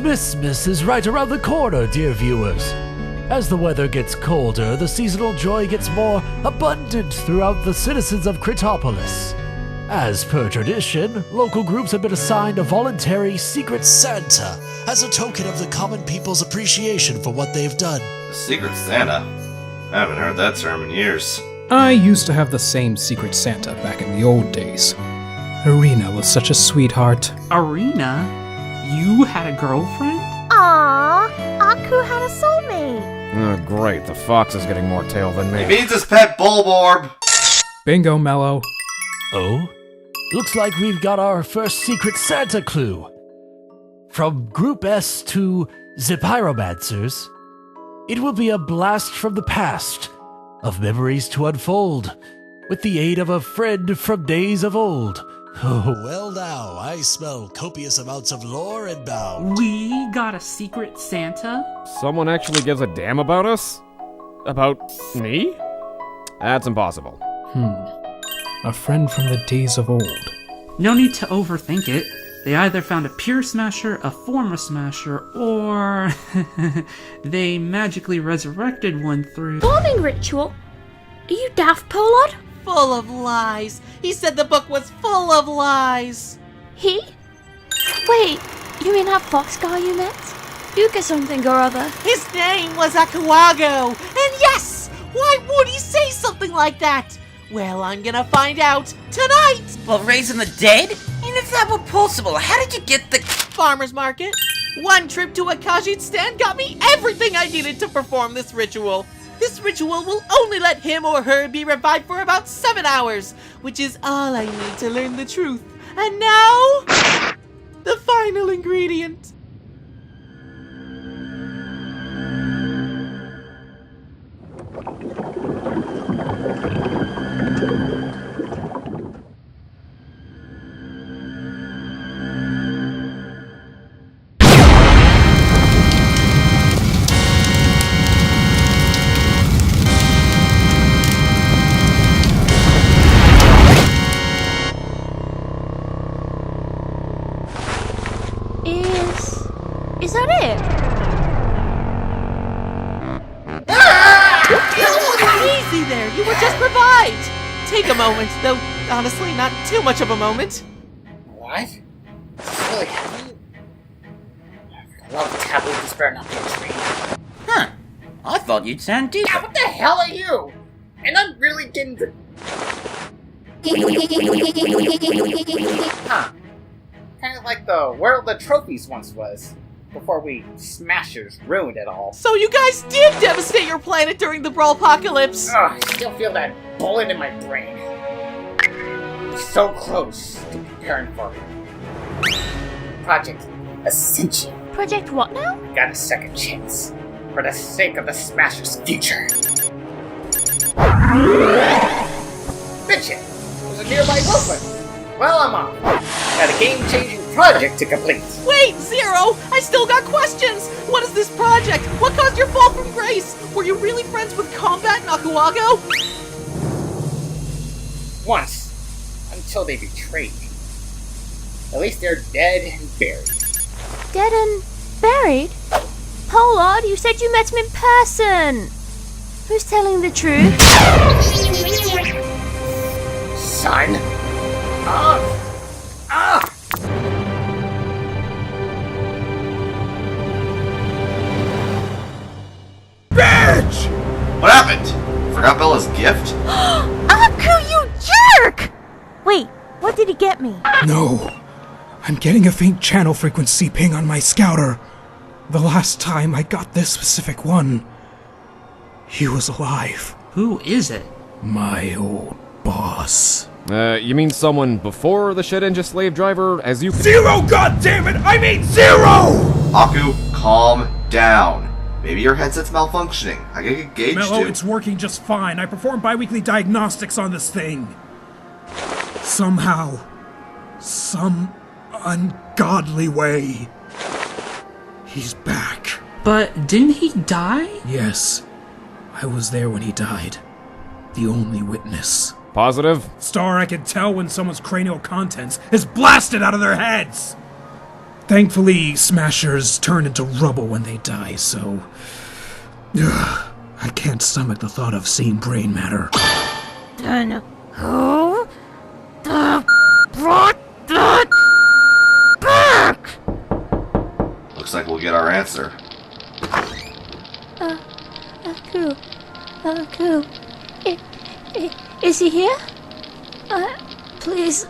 Smissmas is right around the corner, dear viewers. As the weather gets colder, the seasonal joy gets more abundant throughout the citizens of Critopolis. As per tradition, local groups have been assigned a voluntary Secret Santa as a token of the common people's appreciation for what they've done. A Secret Santa? I haven't heard that term in years. I used to have the same Secret Santa back in the old days. Irina was such a sweetheart. Irina? You had a girlfriend? Aww, Aku had a soulmate. Oh, great. The fox is getting more tail than me. He means his pet Bulborb! Bingo, Mello. Oh? Looks like we've got our first Secret Santa clue. From Group S to ZePyromancers, it will be a blast from the past, of memories to unfold, with the aid of a friend from days of old. Oh, well now, I smell copious amounts of lore and bound. We got a Secret Santa? Someone actually gives a damn about us? About me? That's impossible. A friend from the days of old. No need to overthink it. They either found a pure smasher, a former smasher, or they magically resurrected one through... Bombing ritual? Are you daft, Pollard? Full of lies. He said the book was full of lies. He? Wait, you mean that fox guy you met? Yuka something or other. His name was Akuago. And yes, why would he say something like that? Well, I'm gonna find out tonight. Well, raising the dead? And if that were possible, how did you get the... Farmer's market. One trip to a Khajiit stand got me everything I needed to perform this ritual. This ritual will only let him or her be revived for about 7 hours, which is all I need to learn the truth. And now, the final ingredient. Is that it? Easy there, you were just revived. Take a moment, though honestly not too much of a moment. What? Is this really happening? I love taboo this better not be a dream. Huh. I thought you'd sound deep. Yeah, what the hell are you? And I'm really getting the... Huh. Kind of like the World of Trophies once was, before we Smashers ruined it all. So you guys did devastate your planet during the Brawlpocalypse! Ugh, I still feel that bullet in my brain. So close to preparing for Project Ascension. Project what now? Got a second chance, for the sake of the Smashers' future. Bitchin'! There's a nearby open. Well, I'm off. Got a game-changing project to complete. Wait, Zier-O! I still got questions! What is this project? What caused your fall from grace? Were you really friends with Combat and Akuago? Once. Until they betrayed me. At least they're dead and buried. Dead and buried? Pollard, you said you met him in person. Who's telling the truth? Son! Bitch! What happened? Forgot Bella's gift? Aku, you jerk! Wait, what did he get me? No. I'm getting a faint channel frequency ping on my scouter. The last time I got this specific one, he was alive. Who is it? My old boss. You mean someone before the shit-engine slave driver, as you... Zier-O, goddammit! I mean Zier-O! Aku, calm down. Maybe your headset's malfunctioning. I gotta get gauged Mello, too. it's working just fine. I perform bi-weekly diagnostics on this thing. Somehow, some ungodly way, he's back. But didn't he die? Yes, I was there when he died. The only witness. Positive? Star, I can tell when someone's cranial contents is blasted out of their heads. Thankfully, smashers turn into rubble when they die, so... I can't stomach the thought of seeing brain matter. Then who brought that back? Looks like we'll get our answer. Aku. Is he here? Please.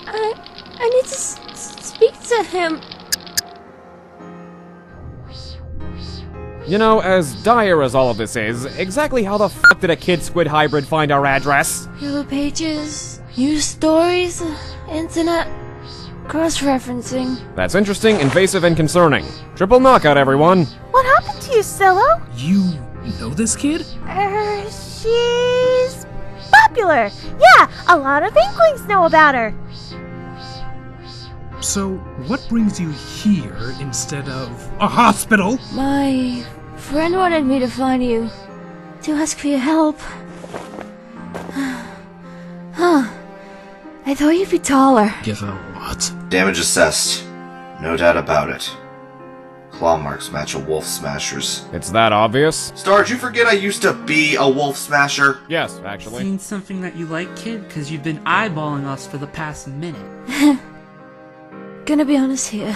I need to speak to him. You know, as dire as all of this is, exactly how the fuck did a kid squid hybrid find our address? Yellow pages, news stories, internet, cross-referencing. That's interesting, invasive, and concerning. Triple knockout, everyone. What happened to you, Zier-O? You know this kid? She's popular. Yeah, a lot of Inklings know about her. So, what brings you here instead of a hospital? My friend wanted me to find you, to ask for your help. I thought you'd be taller. Give a what? Damage assessed. No doubt about it. Claw marks match a wolf smasher's. It's that obvious? Star, did you forget I used to be a wolf smasher? Yes, actually. Seen something that you like, kid? Because you've been eyeballing us for the past minute. Gonna be honest here.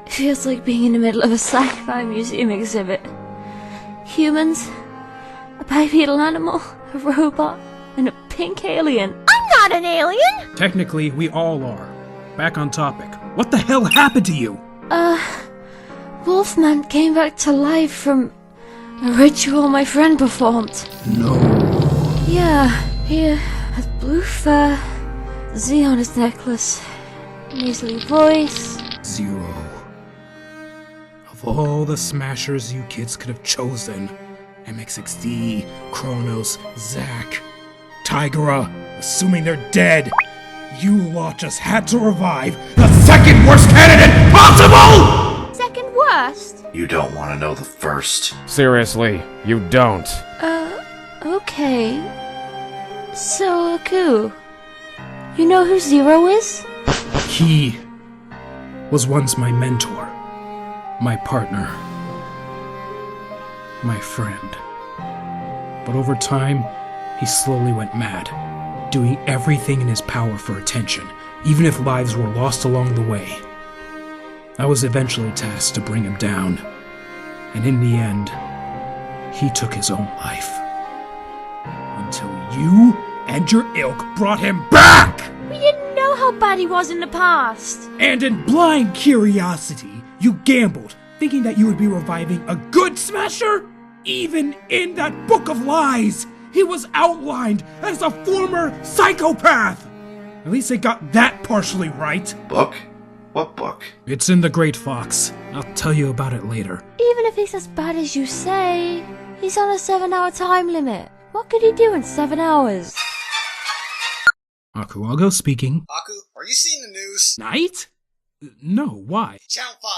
Feels like being in the middle of a sci-fi museum exhibit. Humans, a bipedal animal, a robot, and a pink alien. I'm not an alien! Technically, we all are. Back on topic. What the hell happened to you? Wolfman came back to life from a ritual my friend performed. No. Yeah, he had blue fur, Z on his necklace, nasally voice. Zier-O. Of all the smashers you kids could have chosen, MX6D, Kronos, Zack, Tigera, assuming they're dead, you lot just had to revive the second worst candidate possible! Second worst? You don't want to know the first. Seriously, you don't. Okay. So, Aku, you know who Zier-O is? He was once my mentor, my partner, my friend. But over time, he slowly went mad, doing everything in his power for attention, even if lives were lost along the way. I was eventually tasked to bring him down, and in the end, he took his own life. Until you and your ilk brought him back! We didn't know how bad he was in the past. And in blind curiosity, you gambled, thinking that you would be reviving a good smasher? Even in that book of lies, he was outlined as a former psychopath! At least they got that partially right. Book? What book? It's in the Great Fox. I'll tell you about it later. Even if he's as bad as you say, he's on a 7-hour time limit. What could he do in 7 hours? Akuago speaking. Aku, are you seeing the news? Night? No, why? Channel 5,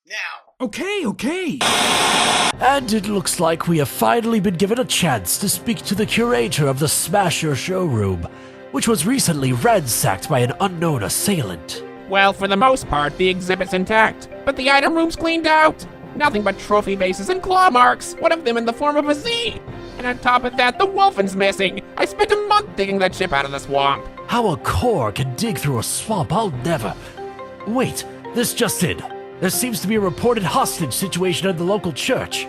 now! Okay. And it looks like we have finally been given a chance to speak to the curator of the Smasher showroom, which was recently ransacked by an unknown assailant. Well, for the most part, the exhibit's intact, but the item room's cleaned out. Nothing but trophy bases and claw marks, one of them in the form of a Z. And on top of that, the Wolfen's missing. I spent a month digging that ship out of the swamp. How a core can dig through a swamp, I'll never... Wait, this just in. There seems to be a reported hostage situation at the local church.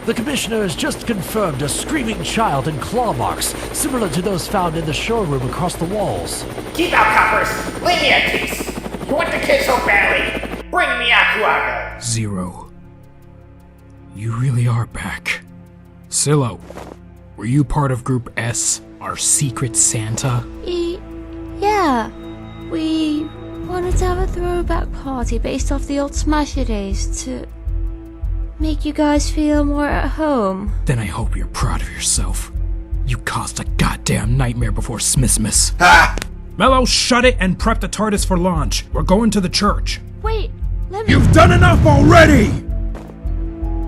The commissioner has just confirmed a screaming child and claw marks, similar to those found in the showroom across the walls. Keep out, coppers! Leave me in peace! You want the kid so badly? Bring me Akuago! Zier-O. You really are back. Zier-O, were you part of Group S, our secret Santa? Yeah. We wanted to have a throwback party based off the old Smasher days to make you guys feel more at home. Then I hope you're proud of yourself. You caused a goddamn nightmare before Smissmas. Ha! Mello, shut it and prep the TARDIS for launch. We're going to the church. Wait, let me... You've done enough already!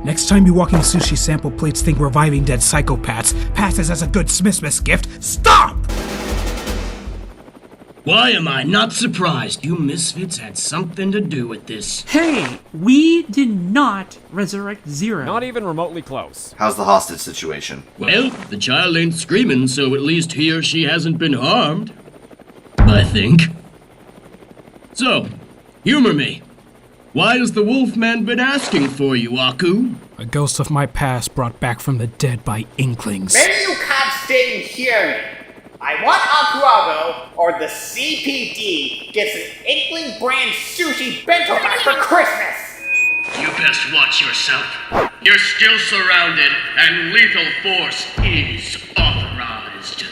Next time you walking sushi sample plates think reviving dead psychopaths passes as a good Smissmas gift, stop! Why am I not surprised? You misfits had something to do with this. Hey, we did not resurrect Zier-O. Not even remotely close. How's the hostage situation? Well, the child ain't screaming, so at least he or she hasn't been harmed. I think. So, humor me. Why has the Wolfman been asking for you, Aku? A ghost of my past brought back from the dead by Inklings. Maybe you cops didn't hear me. I want Akuago, or the CPD gets an Inkling brand sushi bento back for Christmas! You best watch yourself. You're still surrounded, and lethal force is authorized.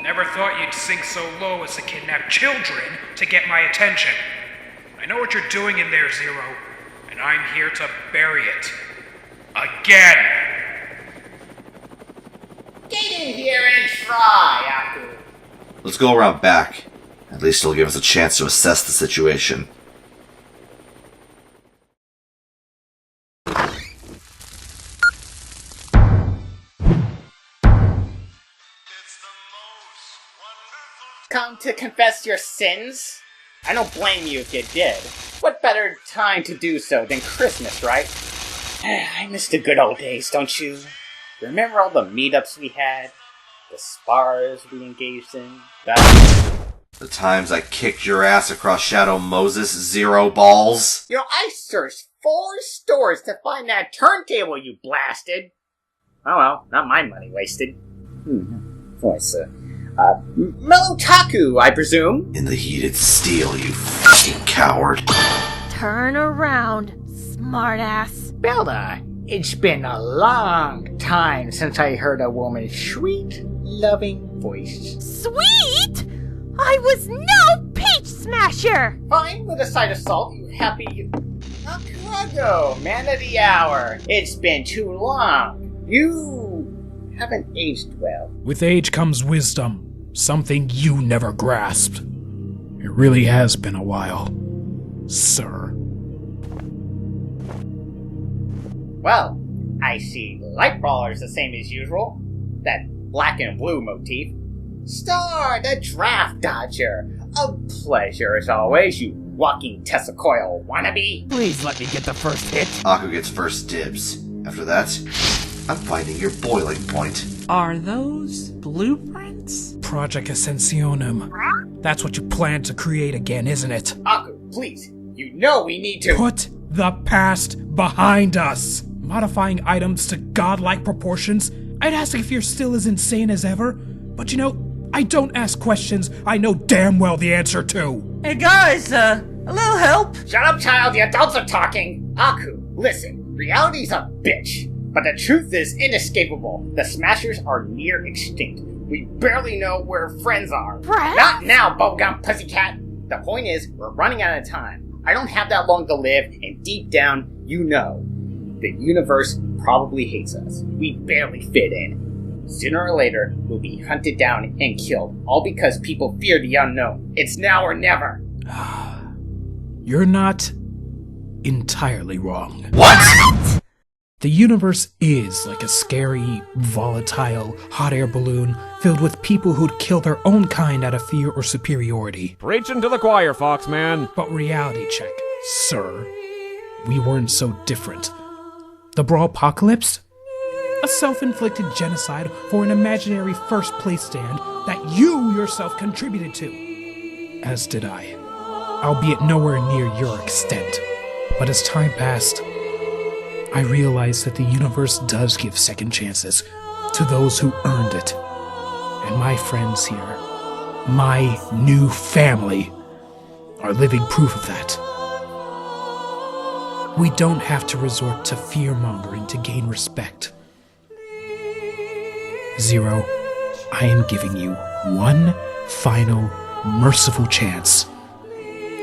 Never thought you'd sink so low as to kidnap children to get my attention. I know what you're doing in there, Zier-O, and I'm here to bury it. Again! Get in here and try, Aku. Let's go around back. At least it'll give us a chance to assess the situation. Come to confess your sins? I don't blame you if you did. What better time to do so than Christmas, right? I miss the good old days, don't you? Remember all the meetups we had? The spars we engaged in? The times I kicked your ass across Shadow Moses, Zier-O balls? Yo, I searched 4 stores to find that turntable, you blasted! Oh well, not my money wasted. Voice, Melotaku, I presume? In the heated steel, you fucking coward. Turn around, smartass. Belda, it's been a long time since I heard a woman's sweet, loving voice. Sweet? I was no peach smasher! Fine with a side of salt, you happy... Akuago, man of the hour. It's been too long. You haven't aged well. With age comes wisdom, something you never grasped. It really has been a while, sir. Well, I see light brawlers the same as usual. That black and blue motif. Star, the draft dodger. A pleasure as always, you walking Tessa Coil wannabe. Please let me get the first hit. Aku gets first dibs. After that, I'm finding your boiling point. Are those blueprints? Project Ascensionum. That's what you plan to create again, isn't it? Aku, please. You know we need to... Put the past behind us! Modifying items to godlike proportions? I'd ask if you're still as insane as ever, but you know, I don't ask questions I know damn well the answer to. Hey guys, a little help? Shut up, child, the adults are talking! Aku, listen, reality's a bitch, but the truth is inescapable. The Smashers are near extinct. We barely know where friends are. Friends? Not now, bubblegum pussycat! The point is, we're running out of time. I don't have that long to live, and deep down, you know, the universe probably hates us. We barely fit in. Sooner or later, we'll be hunted down and killed, all because people fear the unknown. It's now or never. You're not entirely wrong. What? The universe is like a scary, volatile, hot air balloon filled with people who'd kill their own kind out of fear or superiority. Preaching to the choir, Foxman. But reality check, sir. We weren't so different. The Brawlpocalypse? A self-inflicted genocide for an imaginary first-place stand that you yourself contributed to. As did I. Albeit nowhere near your extent. But as time passed, I realized that the universe does give second chances to those who earned it. And my friends here, my new family, are living proof of that. We don't have to resort to fear-mongering to gain respect. Zier-O, I am giving you one final, merciful chance.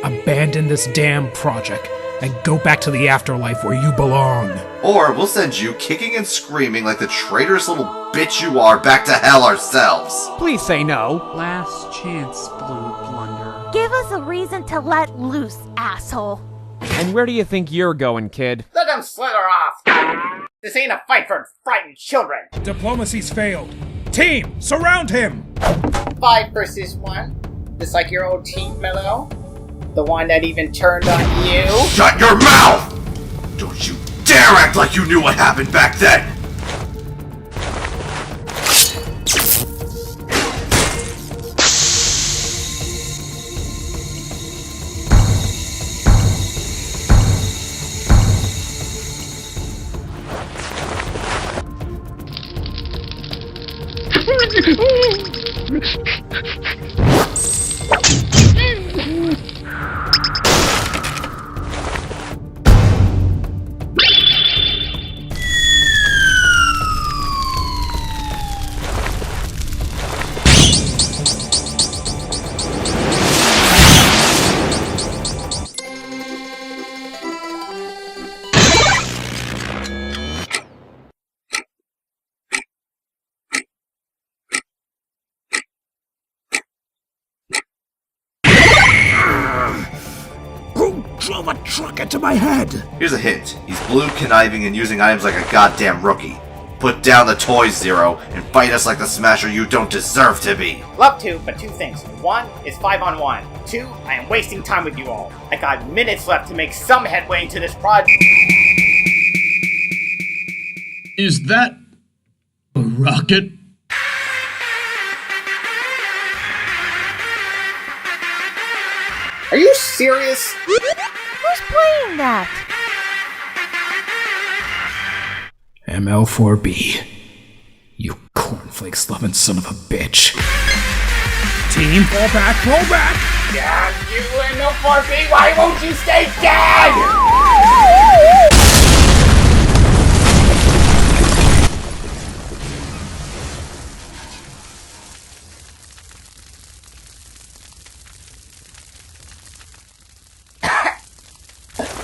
Abandon this damn project and go back to the afterlife where you belong. Or we'll send you kicking and screaming like the traitorous little bitch you are back to hell ourselves. Please say no. Last chance, Blue Blunder. Give us a reason to let loose, asshole. And where do you think you're going, kid? Let them slither off! This ain't a fight for frightened children! Diplomacy's failed. Team, surround him! 5 versus 1. Just like your old team, Mello? The one that even turned on you? Shut your mouth! Don't you dare act like you knew what happened back then! Drove a truck into my head! Here's a hint. He's blue, conniving, and using items like a goddamn rookie. Put down the toys, Zier-O, and fight us like the smasher you don't deserve to be! Love to, but two things. One is 5-on-1. Two, I am wasting time with you all. I got minutes left to make some headway into this project. Is that a rocket? Are you serious? Who's playing that? ML4B. You cornflakes loving son of a bitch. Team, fall back, fall back! Damn you, ML4B, why won't you stay dead?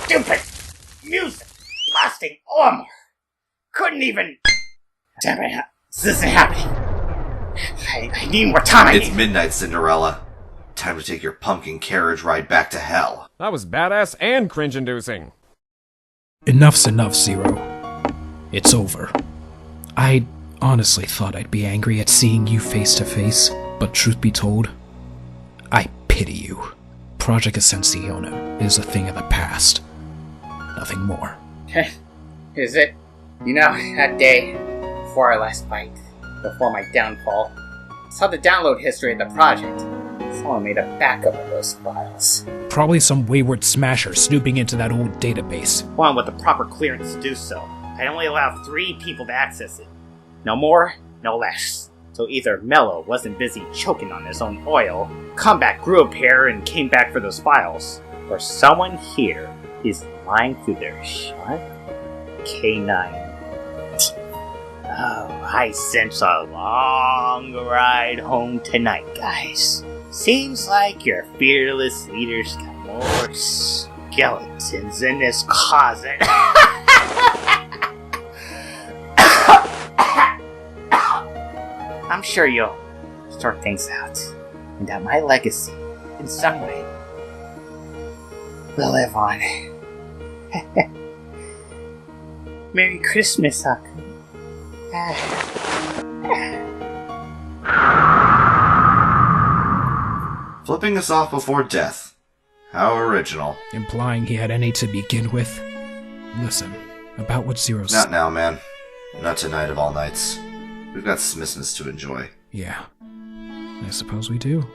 Stupid music, blasting armor. Couldn't even. Damn it, this isn't happening. I need more time. It's midnight, Cinderella. Time to take your pumpkin carriage ride back to hell. That was badass and cringe-inducing. Enough's enough, Zier-O. It's over. I honestly thought I'd be angry at seeing you face to face, but truth be told, I pity you. Project Ascensiona is a thing of the past. Nothing more. Is it? You know, that day, before our last fight, before my downfall, I saw the download history of the project. Someone made a backup of those files. Probably some wayward smasher snooping into that old database. One with the proper clearance to do so. I only allow 3 people to access it. No more, no less. So either Mello wasn't busy choking on his own oil, Combat grew a pair and came back for those files, or someone here is lying through their sharp canine. Oh, I sense a long ride home tonight, guys. Seems like your fearless leader's got more skeletons in this closet. I'm sure you'll sort things out, and that my legacy, in some way, will live on. Merry Christmas, Aku. Flipping us off before death. How original. Implying he had any to begin with. Listen, about what Zier-O Not now, man. Not tonight of all nights. We've got Smissmas to enjoy. Yeah, I suppose we do.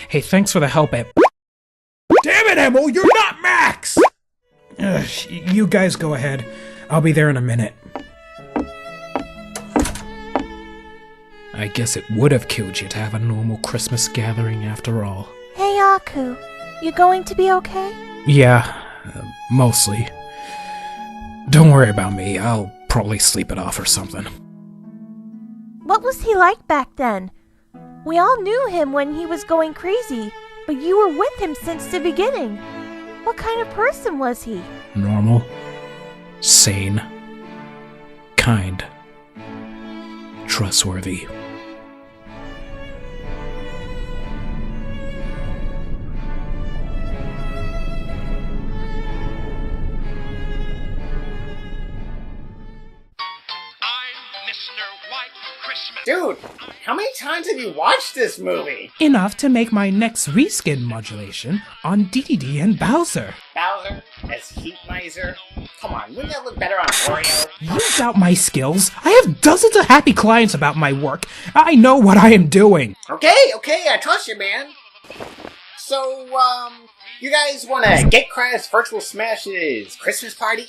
Hey, thanks for the help, Damn it, Emil, you're not Max! Ugh, you guys go ahead. I'll be there in a minute. I guess it would have killed you to have a normal Christmas gathering after all. Hey, Aku. You going to be okay? Yeah, mostly. Don't worry about me. I'll probably sleep it off or something. What was he like back then? We all knew him when he was going crazy, but you were with him since the beginning. What kind of person was he? Normal. Sane. Kind. Trustworthy. Dude, How many times have you watched this movie? Enough to make my next reskin modulation on DDD and Bowser. Bowser as Heat Miser? Come on, wouldn't that look better on Wario? You doubt my skills? I have dozens of happy clients about my work. I know what I am doing. Okay, I trust you, man. So, you guys wanna get Crash Virtual Smash's Christmas party?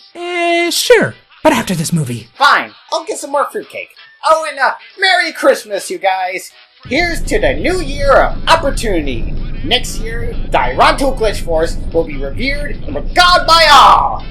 Sure. But after this movie. Fine, I'll get some more fruitcake. Oh, and Merry Christmas, you guys! Here's to the new year of opportunity! Next year, the Ironto Glitch Force will be revered and regarded by all!